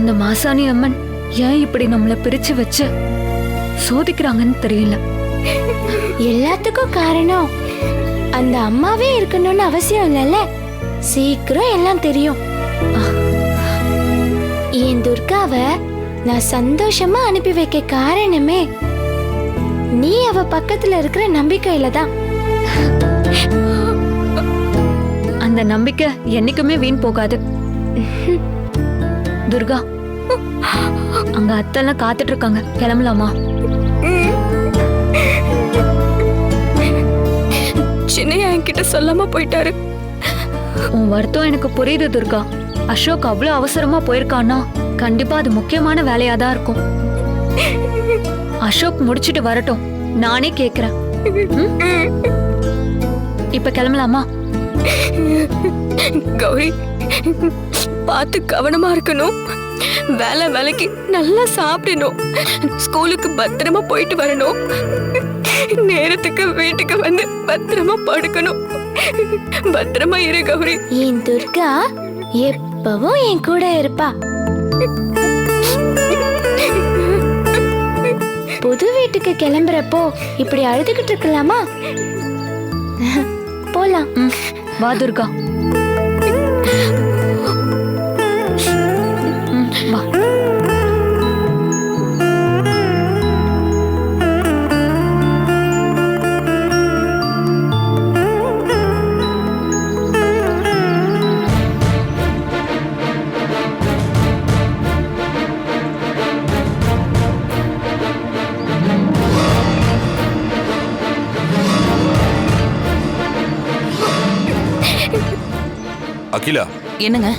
அந்த மாசாணி அம்மன் ஏன் இப்படி நம்மள பிரிச்சு வச்சு சோதிக்கிறாங்கன்னு தெரியல. எல்லாத்துக்கும் காரணம் அந்த அம்மாவே இருக்கணும்னு அவசியம் இல்லைல்ல. சீக்கிரம் எல்லாம் தெரியும். என் துர்காவை நான் சந்தோஷமா அனுப்பி வைக்க காரணமே நீ அவ பக்கத்துல இருக்கிற நம்பிக்கையில தான். அந்த நம்பிக்கை என்னைக்குமே வீண் போகாது. துர்கா, அங்க அத்தெல்லாம் காத்துட்டு இருக்காங்க, கிளம்பலாமா? சின்னையா என்கிட்ட சொல்லாம போயிட்டாரு. உன் வருத்தம் எனக்கு புரியுது துர்கா. அசோக் அவ்வளவு அவசரமா போயிருக்கான்னா கண்டிப்பா அது முக்கியமான வேலையாதான் இருக்கும். அசோக் முடிச்சிட்டு வரட்டும், நானே கேக்குறேன். இப்ப கிளம்பலாமா? கௌரி, பார்த்து கவனமா இருக்கணும். வேலைக்கு நல்லா சாப்பிடணும். ஸ்கூலுக்கு பத்திரமா போயிட்டு வரணும். நேரத்துக்கு வீட்டுக்கு வந்து பத்திரமா படுக்கணும். பத்திரமா இரு கௌரி. என் துர்கா எப்பவும் என் கூட இருப்பா. புது வீட்டுக்கு கிளம்புறப்போ இப்படி அழுதுகிட்டு இருக்கலாமா? போலாம். வா துர்கா. வா. அகிலா, என்னங்க?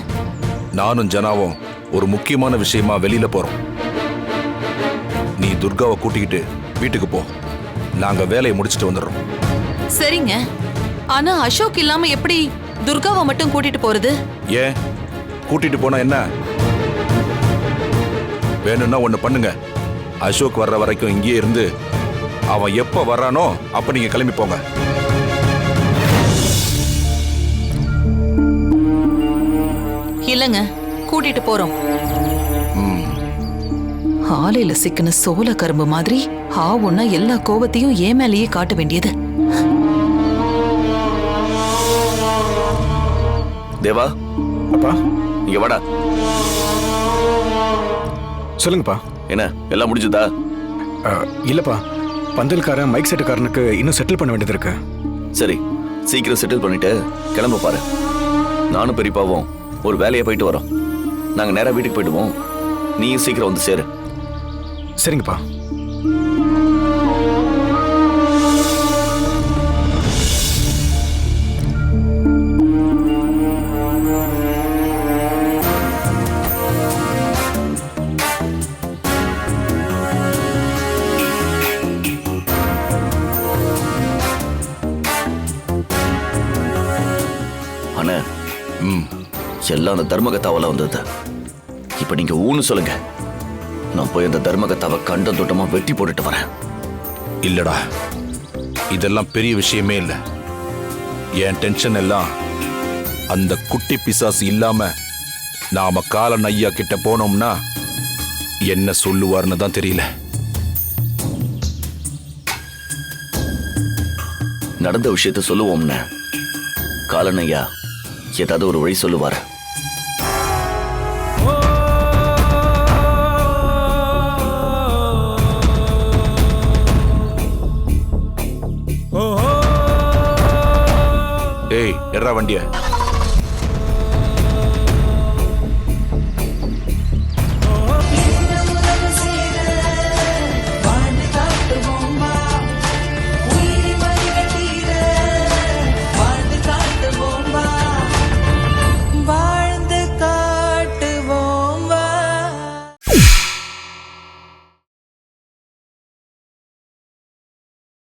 நானும் ஜனாவும் ஒரு முக்கியமான விஷயமா வெளியில போறோம். நீ துர்காவை கூட்டிக்கிட்டு வீட்டுக்கு போ. நாங்க வேலையை முடிச்சிட்டு வந்துடுறோம். சரிங்க. ஆனா அசோக் இல்லாம எப்படி துர்காவை மட்டும் கூட்டிட்டு போறது? ஏன் கூட்டிட்டு போனா என்ன? வேணும்னா ஒண்ணு பண்ணுங்க. அசோக் வர்ற வரைக்கும் இங்கேயே இருந்து அவன் எப்ப வர்றானோ அப்ப நீங்க கிளம்பி போங்க. இல்லங்க, கூட்டிட்டு போறோம். ஆலையில சிக்கின சோள கரும்பு மாதிரி ஆவுன்னா எல்லா கோபத்தையும் ஏன் மேலேயே காட்ட வேண்டியது. தேவா, அப்பா இங்க வாடா. சொல்லுங்கப்பா. என்ன எல்லாம் முடிஞ்சதா? இல்லப்பா, பந்தல்காரன் மைக் செட்டுக்காரனுக்கு இன்னும் செட்டில் பண்ண வேண்டியது இருக்கு. சரி, சீக்கிரம் செட்டில் பண்ணிட்டு கிளம்ப பாரு. நானும் பெரியப்பாவும் ஒரு வேலையை போயிட்டு வரோம். நாங்க நேரா வீட்டுக்கு போயிடுவோம். நீயும் சீக்கிரம் வந்து சேரு. சரிங்கப்பா. அண்ணா, எல்லாம் அந்த தர்மகத்தாவால வந்தது. இப்ப நீங்க ஊன்னு சொல்லுங்க. நான் போய் அந்த தர்மகத்தாவை கண்டம் தோட்டமா வெட்டி போட்டுட்டு வரேன். இல்லடா, இதெல்லாம் பெரிய விஷயமே இல்லை. என் டென்ஷன் எல்லாம் அந்த குட்டி பிசாசு இல்லாம நாம காலன் ஐயா கிட்ட போனோம்னா என்ன சொல்லுவார்னு தான் தெரியல. நடந்த விஷயத்த சொல்லுவோம்னு காலன் ஐயா ஏதாவது ஒரு வழி சொல்லுவார். ஏய், எட்ரா வண்டிய.